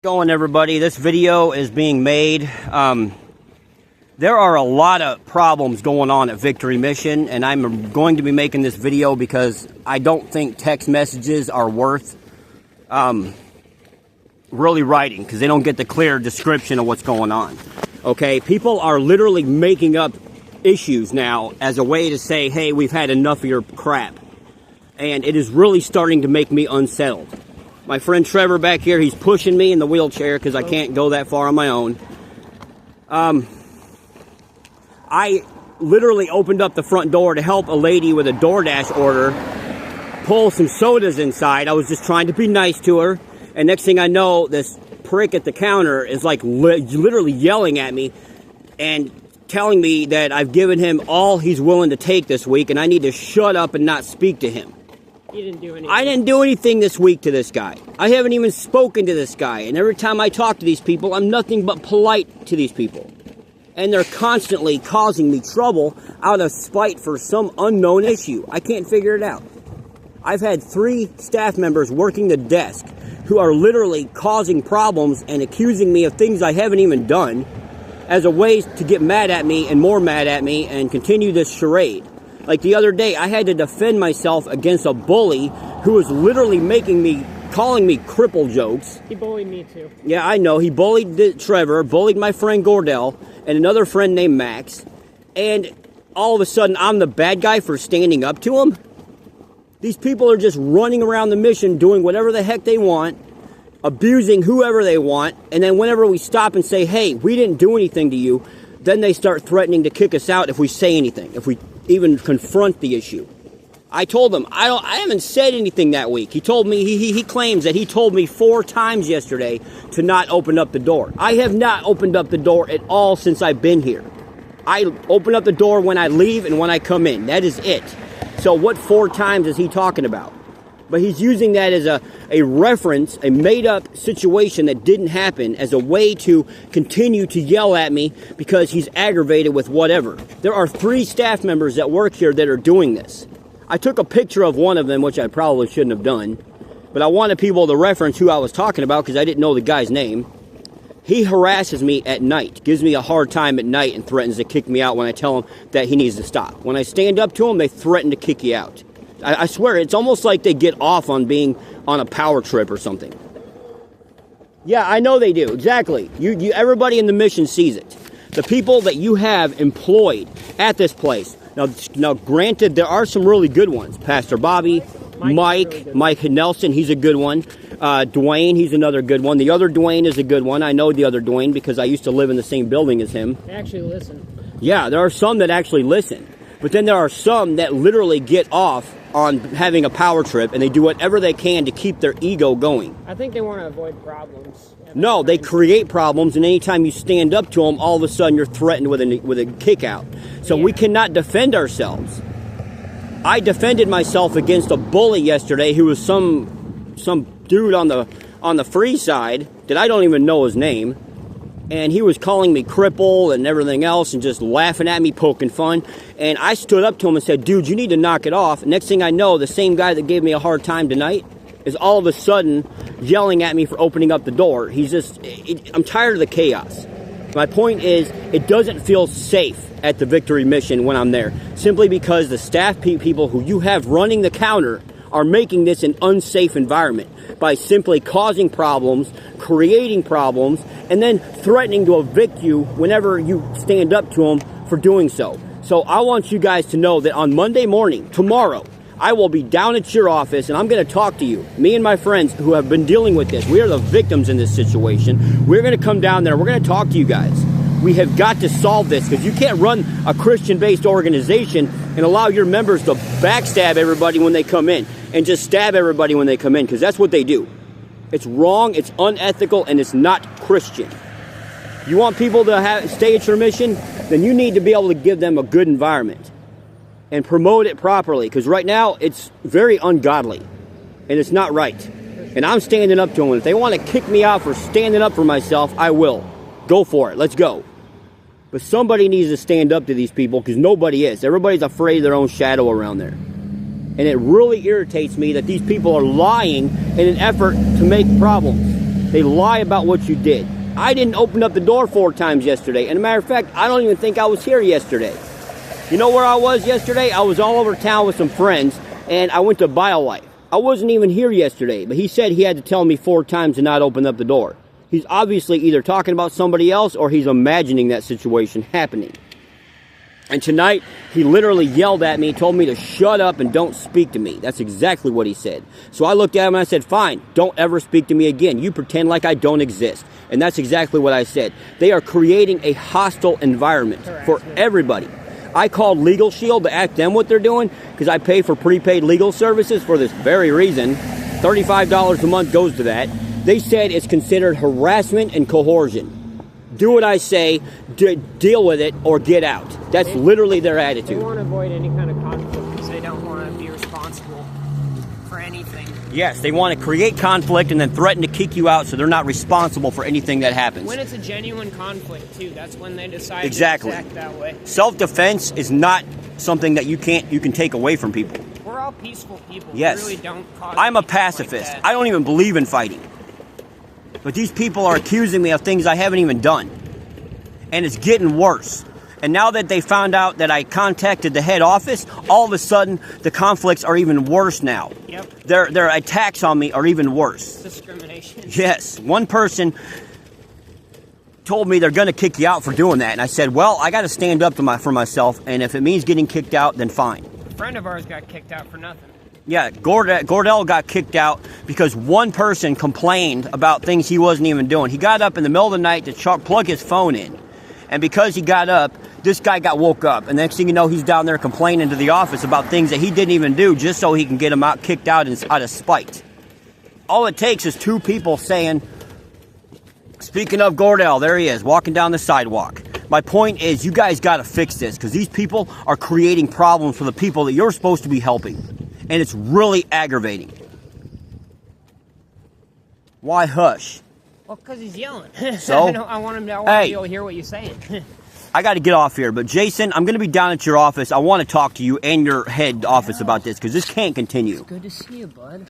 Going, everybody, this video is being made. There are a lot of problems going on at Victory Mission, and I'm going to be making this video because I don't think text messages are worth really writing, because they don't get the clear description of what's going on. Okay, people are literally making up issues now as a way to say, hey, we've had enough of your crap, and it is really starting to make me unsettled. My friend Trevor back here, he's pushing me in the wheelchair because I can't go that far on my own. I literally opened up the front door to help a lady with a DoorDash order pull some sodas inside. I was just trying to be nice to her. And next thing I know, this prick at the counter is like literally yelling at me and telling me that I've given him all he's willing to take this week and I need to shut up and not speak to him. You didn't do anything. I didn't do anything this week to this guy. I haven't even spoken to this guy. And every time I talk to these people, I'm nothing but polite to these people. And they're constantly causing me trouble out of spite for some unknown issue. I can't figure it out. I've had 3 staff members working the desk who are literally causing problems and accusing me of things I haven't even done as a way to get mad at me and more mad at me and continue this charade. Like the other day, I had to defend myself against a bully who was literally calling me cripple jokes. He bullied me too. Yeah, I know. He bullied Trevor, bullied my friend Gordell, and another friend named Max. And all of a sudden, I'm the bad guy for standing up to him? These people are just running around the mission doing whatever the heck they want, abusing whoever they want, and then whenever we stop and say, hey, we didn't do anything to you, then they start threatening to kick us out if we say anything, if we even confront the issue. I told him, I haven't said anything that week. He told me, he claims that he told me 4 times yesterday to not open up the door. I have not opened up the door at all since I've been here. I open up the door when I leave and when I come in. That is it. So what 4 times is he talking about? But he's using that as a reference, a made-up situation that didn't happen, as a way to continue to yell at me because he's aggravated with whatever. There are 3 staff members that work here that are doing this. I took a picture of one of them, which I probably shouldn't have done, but I wanted people to reference who I was talking about because I didn't know the guy's name. He harasses me at night, gives me a hard time at night, and threatens to kick me out when I tell him that he needs to stop. When I stand up to him, they threaten to kick you out. I swear, it's almost like they get off on being on a power trip or something. Yeah, I know they do. Exactly. Everybody in the mission sees it. The people that you have employed at this place. Now, granted, there are some really good ones. Pastor Bobby, Mike Nelson, he's a good one. Dwayne, he's another good one. The other Dwayne is a good one. I know the other Dwayne because I used to live in the same building as him. They actually listen. Yeah, there are some that actually listen. But then there are some that literally get off on having a power trip, and they do whatever they can to keep their ego going. I think they want to avoid problems. No, they create problems, and anytime you stand up to them, all of a sudden you're threatened with a kick out. So we cannot defend ourselves. I defended myself against a bully yesterday who was some dude on the free side that I don't even know his name. And he was calling me cripple and everything else and just laughing at me, poking fun. And I stood up to him and said, dude, you need to knock it off. Next thing I know, the same guy that gave me a hard time tonight is all of a sudden yelling at me for opening up the door. I'm tired of the chaos. My point is, it doesn't feel safe at the Victory Mission when I'm there. Simply because the staff people who you have running the counter are making this an unsafe environment by simply causing problems, creating problems, and then threatening to evict you whenever you stand up to them for doing so. So I want you guys to know that on Monday morning, tomorrow, I will be down at your office and I'm going to talk to you. Me and my friends who have been dealing with this, we are the victims in this situation. We're going to come down there. We're going to talk to you guys. We have got to solve this because you can't run a Christian-based organization and allow your members to backstab everybody when they come in and just stab everybody when they come in, because that's what they do. It's wrong, it's unethical, and it's not Christian. You want people to stay at your mission, then you need to be able to give them a good environment and promote it properly, because right now it's very ungodly and it's not right. And I'm standing up to them. If they want to kick me out for standing up for myself, I will. Go for it. Let's go. But somebody needs to stand up to these people, because nobody is. Everybody's afraid of their own shadow around there. And it really irritates me that these people are lying in an effort to make problems. They lie about what you did. I didn't open up the door 4 times yesterday. And a matter of fact, I don't even think I was here yesterday. You know where I was yesterday? I was all over town with some friends, and I went to BioLife. I wasn't even here yesterday, but he said he had to tell me 4 times to not open up the door. He's obviously either talking about somebody else or he's imagining that situation happening. And tonight, he literally yelled at me, told me to shut up and don't speak to me. That's exactly what he said. So I looked at him and I said, fine, don't ever speak to me again. You pretend like I don't exist. And that's exactly what I said. They are creating a hostile environment for everybody. I called Legal Shield to ask them what they're doing because I pay for prepaid legal services for this very reason. $35 a month goes to that. They said it's considered harassment and coercion. Do what I say, deal with it, or get out. That's literally their They attitude. want to avoid any kind of conflict because they don't want to be responsible for anything. Yes, they want to create conflict and then threaten to kick you out so they're not responsible for anything that happens. When it's a genuine conflict, too, that's when they decide Exactly. to act that way. Self-defense is not something that you can take away from people. We're all peaceful people. Yes. We really don't cause I'm a anything pacifist. Like that. I don't even believe in fighting. But these people are accusing me of things I haven't even done. And it's getting worse. And now that they found out that I contacted the head office, all of a sudden the conflicts are even worse now. Yep. Their attacks on me are even worse. Discrimination. Yes. One person told me they're going to kick you out for doing that. And I said, well, I got to stand up for myself. And if it means getting kicked out, then fine. A friend of ours got kicked out for nothing. Yeah, Gordell got kicked out because one person complained about things he wasn't even doing. He got up in the middle of the night to plug his phone in. And because he got up, this guy got woke up. And next thing you know, he's down there complaining to the office about things that he didn't even do just so he can get him kicked out out of spite. All it takes is 2 people saying, speaking of Gordell, there he is, walking down the sidewalk. My point is, you guys got to fix this because these people are creating problems for the people that you're supposed to be helping. And it's really aggravating. Why hush? Well, because he's yelling. So? I want him to Hey. be able to hear what you're saying. I got to get off here, but Jason, I'm going to be down at your office. I want to talk to you and your head office about this because this can't continue. Good to see you, bud.